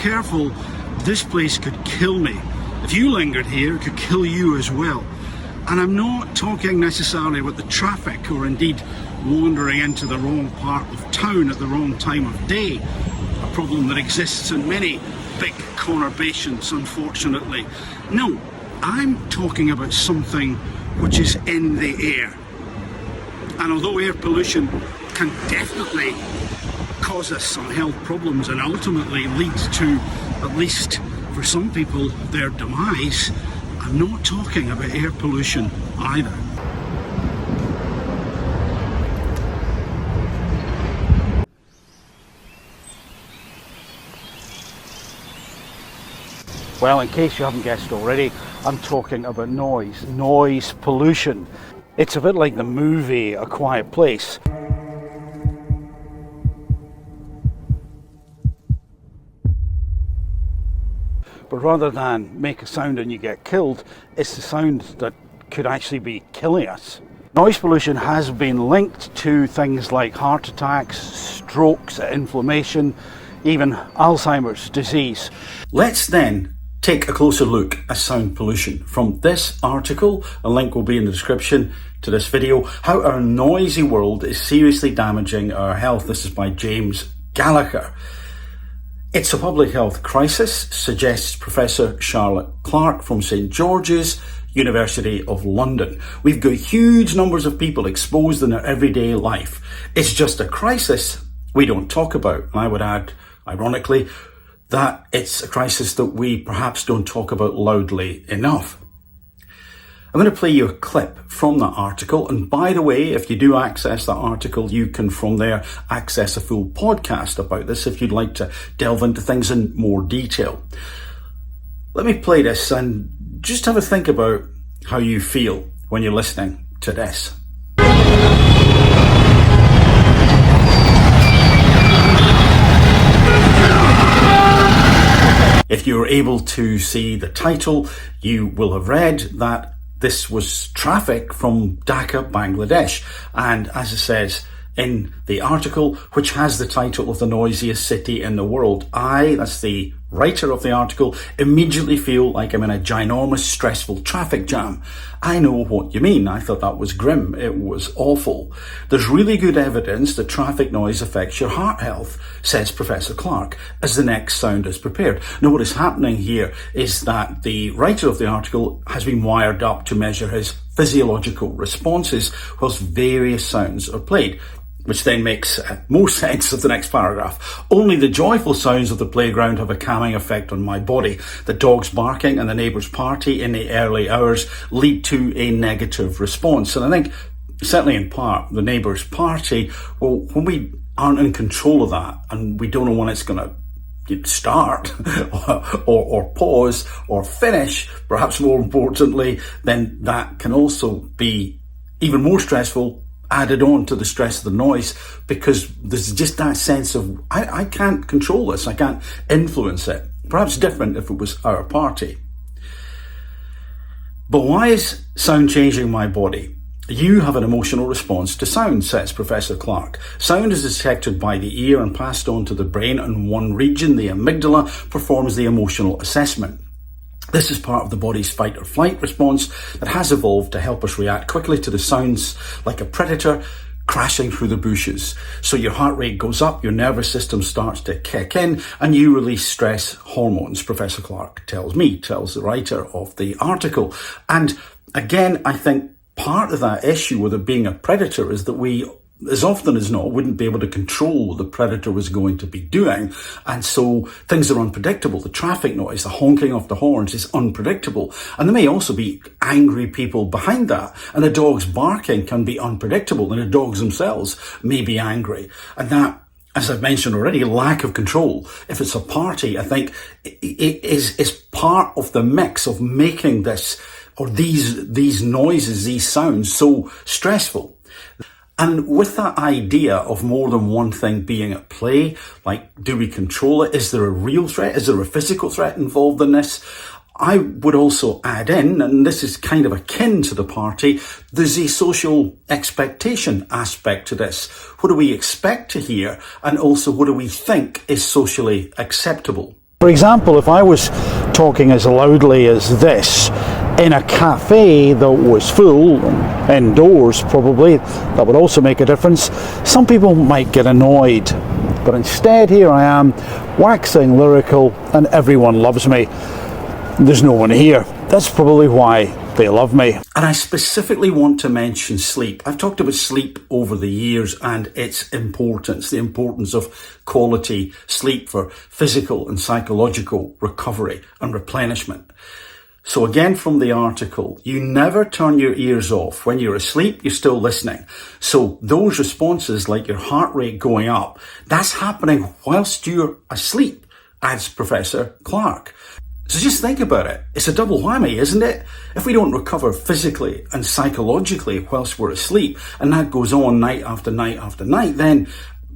careful, this place could kill me. If you lingered here, it could kill you as well. And I'm not talking necessarily about the traffic or indeed wandering into the wrong part of town at the wrong time of day, a problem that exists in many big conurbations, unfortunately. No, I'm talking about something which is in the air. And although air pollution can definitely cause us some health problems and ultimately lead to, at least for some people, their demise, I'm not talking about air pollution either. Well, in case you haven't guessed already, I'm talking about noise pollution. It's a bit like the movie A Quiet Place. But rather than make a sound and you get killed, it's the sound that could actually be killing us. Noise pollution has been linked to things like heart attacks, strokes, inflammation, even Alzheimer's disease. Let's then take a closer look at sound pollution. From this article, a link will be in the description to this video, How Our Noisy World is Seriously Damaging Our Health. This is by James Gallagher. It's a public health crisis, suggests Professor Charlotte Clark from St George's, University of London. We've got huge numbers of people exposed in their everyday life. It's just a crisis we don't talk about. And I would add, ironically, that it's a crisis that we perhaps don't talk about loudly enough. I'm going to play you a clip from that article. And by the way, if you do access that article, you can from there access a full podcast about this if you'd like to delve into things in more detail. Let me play this and just have a think about how you feel when you're listening to this. If you're able to see the title, you will have read that this was traffic from Dhaka, Bangladesh. And as it says in the article, which has the title of the noisiest city in the world, that's the writer of the article, immediately feel like I'm in a ginormous, stressful traffic jam. I know what you mean. I thought that was grim. It was awful. There's really good evidence that traffic noise affects your heart health, says Professor Clark, as the next sound is prepared. Now, what is happening here is that the writer of the article has been wired up to measure his physiological responses whilst various sounds are played, which then makes more sense of the next paragraph. Only the joyful sounds of the playground have a calming effect on my body. The dogs barking and the neighbour's party in the early hours lead to a negative response. And I think, certainly in part, the neighbour's party, well, when we aren't in control of that and we don't know when it's going to start or pause or finish, perhaps more importantly, then that can also be even more stressful, added on to the stress of the noise, because there's just that sense of, I can't control this, I can't influence it. Perhaps different if it was our party. But why is sound changing my body? You have an emotional response to sound, says Professor Clark. Sound is detected by the ear and passed on to the brain, and one region, the amygdala, performs the emotional assessment. This is part of the body's fight or flight response that has evolved to help us react quickly to the sounds like a predator crashing through the bushes. So your heart rate goes up, your nervous system starts to kick in, and you release stress hormones, Professor Clark tells the writer of the article. And again, I think part of that issue with it being a predator is that we, as often as not, wouldn't be able to control what the predator was going to be doing. And so things are unpredictable. The traffic noise, the honking of the horns is unpredictable. And there may also be angry people behind that. And the dogs barking can be unpredictable. And the dogs themselves may be angry. And that, as I've mentioned already, lack of control. If it's a party, I think it is part of the mix of making this, or these noises, these sounds so stressful. And with that idea of more than one thing being at play, like, do we control it? Is there a real threat? Is there a physical threat involved in this? I would also add in, and this is kind of akin to the party, there's a social expectation aspect to this. What do we expect to hear? And also, what do we think is socially acceptable? For example, if I was talking as loudly as this in a cafe that was full, indoors probably, that would also make a difference. Some people might get annoyed, but instead here I am, waxing lyrical, and everyone loves me. There's no one here. That's probably why they love me. And I specifically want to mention sleep. I've talked about sleep over the years and its importance, the importance of quality sleep for physical and psychological recovery and replenishment. So again, from the article, you never turn your ears off. When you're asleep, you're still listening. So those responses, like your heart rate going up, that's happening whilst you're asleep, adds Professor Clark. So just think about it. It's a double whammy, isn't it? If we don't recover physically and psychologically whilst we're asleep, and that goes on night after night after night, then,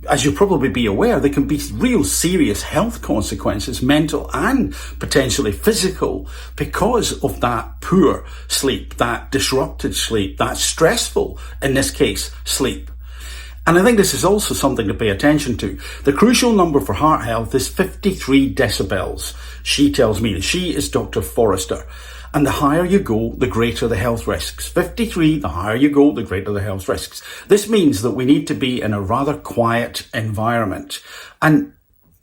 as you'll probably be aware, there can be real serious health consequences, mental and potentially physical, because of that poor sleep, that disrupted sleep, that stressful, in this case, sleep. And I think this is also something to pay attention to. The crucial number for heart health is 53 decibels. She tells me that she is Dr. Forrester. And the higher you go, the greater the health risks. 53, the higher you go, the greater the health risks. This means that we need to be in a rather quiet environment. And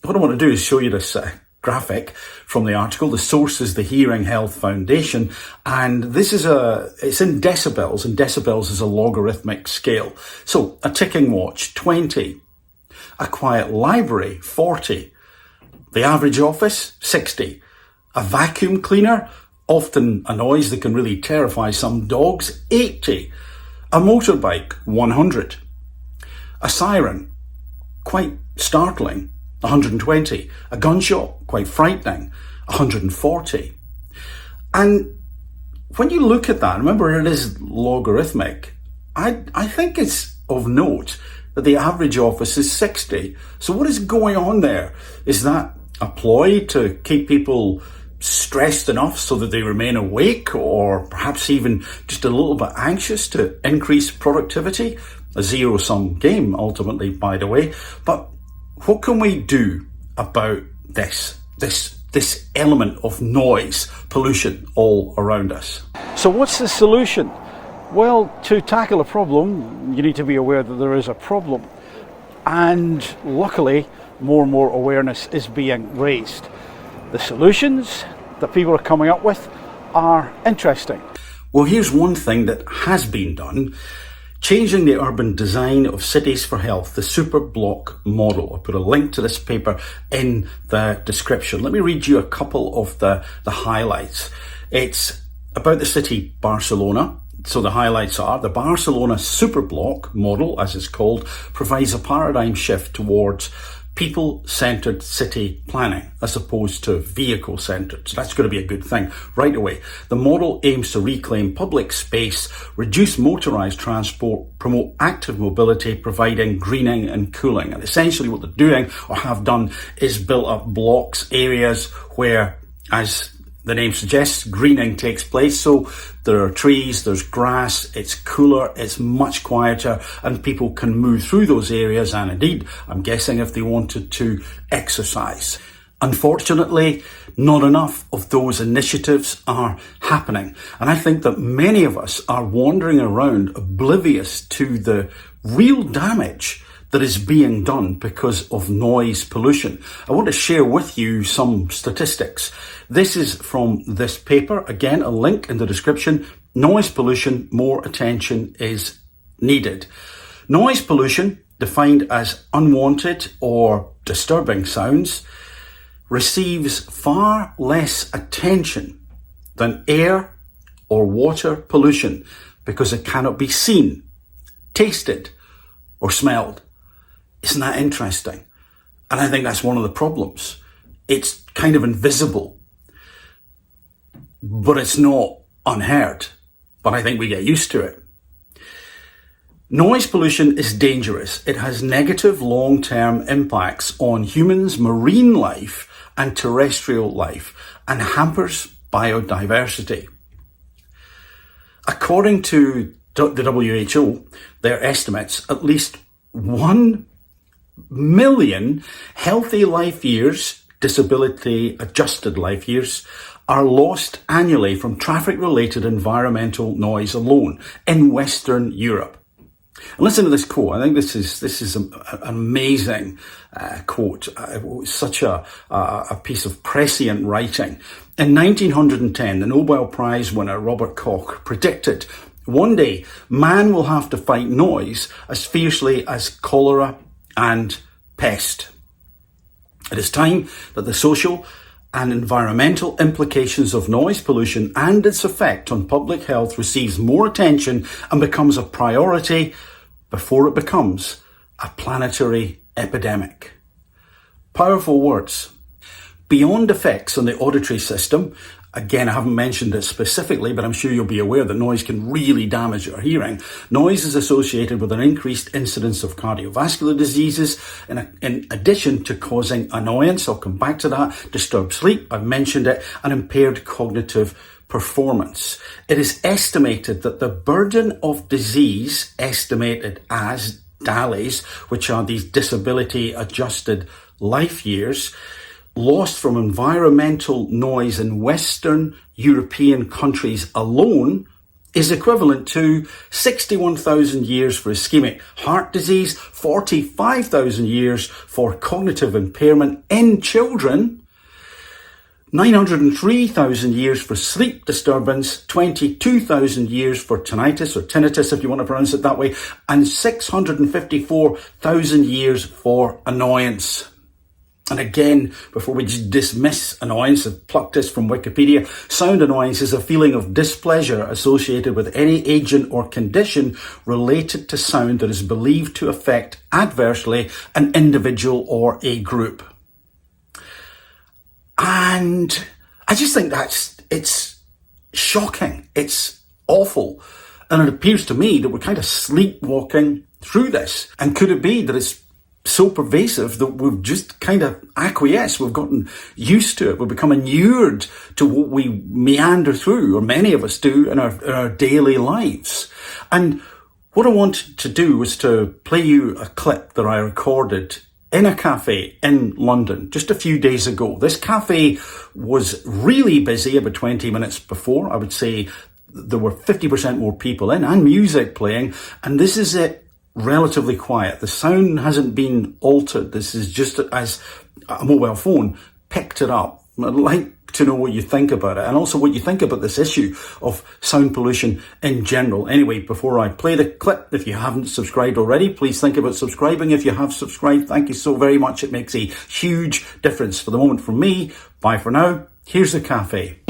what I want to do is show you this graphic from the article. The source is the Hearing Health Foundation. And this is it's in decibels, and decibels is a logarithmic scale. So a ticking watch, 20. A quiet library, 40. The average office, 60. A vacuum cleaner, often a noise that can really terrify some dogs, 80. A motorbike, 100. A siren, quite startling, 120. A gunshot, quite frightening, 140. And when you look at that, remember it is logarithmic, I think it's of note that the average office is 60. So what is going on there? Is that a ploy to keep people stressed enough so that they remain awake, or perhaps even just a little bit anxious to increase productivity? A zero-sum game, ultimately, by the way. But what can we do about this element of noise pollution all around us? So what's the solution? Well, to tackle a problem, you need to be aware that there is a problem. And luckily, more and more awareness is being raised. The solutions that people are coming up with are interesting. Well, here's one thing that has been done. Changing the urban design of cities for health, the super block model. I'll put a link to this paper in the description. Let me read you a couple of the highlights. It's about the city Barcelona. So the highlights are: the Barcelona super block model, as it's called, provides a paradigm shift towards people-centered city planning as opposed to vehicle-centered. So that's going to be a good thing right away. The model aims to reclaim public space, reduce motorised transport, promote active mobility, providing greening and cooling. And essentially what they're doing, or have done, is built up blocks, areas where, as the name suggests, greening takes place. So there are trees, there's grass, it's cooler, it's much quieter, and people can move through those areas, and indeed, I'm guessing, if they wanted to, exercise. Unfortunately, not enough of those initiatives are happening. And I think that many of us are wandering around oblivious to the real damage that is being done because of noise pollution. I want to share with you some statistics. This is from this paper. Again, a link in the description. Noise pollution, more attention is needed. Noise pollution, defined as unwanted or disturbing sounds, receives far less attention than air or water pollution because it cannot be seen, tasted, or smelled. Isn't that interesting? And I think that's one of the problems. It's kind of invisible, but it's not unheard. But I think we get used to it. Noise pollution is dangerous. It has negative long-term impacts on humans, marine life, and terrestrial life, and hampers biodiversity. According to the WHO, their estimates, at least 1 million healthy life years disability adjusted life years are lost annually from traffic-related environmental noise alone in Western Europe. And listen to this quote. I think this is an amazing quote. It was such a piece of prescient writing. In 1910, the Nobel Prize winner Robert Koch predicted one day man will have to fight noise as fiercely as cholera and pest. It is time that the social and environmental implications of noise pollution and its effect on public health receives more attention and becomes a priority before it becomes a planetary epidemic. Powerful words. Beyond effects on the auditory system, again, I haven't mentioned it specifically, but I'm sure you'll be aware that noise can really damage your hearing. Noise is associated with an increased incidence of cardiovascular diseases, in addition to causing annoyance. I'll come back to that. Disturbed sleep, I've mentioned it, and impaired cognitive performance. It is estimated that the burden of disease, estimated as DALYs, which are these disability adjusted life years, lost from environmental noise in Western European countries alone is equivalent to 61,000 years for ischemic heart disease, 45,000 years for cognitive impairment in children, 903,000 years for sleep disturbance, 22,000 years for tinnitus or tinnitus if you want to pronounce it that way, and 654,000 years for annoyance. And again, before we just dismiss annoyance, I've plucked this from Wikipedia, sound annoyance is a feeling of displeasure associated with any agent or condition related to sound that is believed to affect adversely an individual or a group. And I just think it's shocking. It's awful. And it appears to me that we're kind of sleepwalking through this. And could it be that it's so pervasive that we've just kind of acquiesced, we've gotten used to it, we've become inured to what we meander through, or many of us do, in our daily lives. And what I wanted to do was to play you a clip that I recorded in a cafe in London just a few days ago. This cafe was really busy about 20 minutes before. I would say there were 50% more people in and music playing, and this is it. Relatively quiet. The sound hasn't been altered. This is just as a mobile phone picked it up. I'd like to know what you think about it, and also what you think about this issue of sound pollution in general. Anyway, before I play the clip, if you haven't subscribed already, please think about subscribing. If you have subscribed, thank you so very much. It makes a huge difference. For the moment, from me, bye for now. Here's the cafe.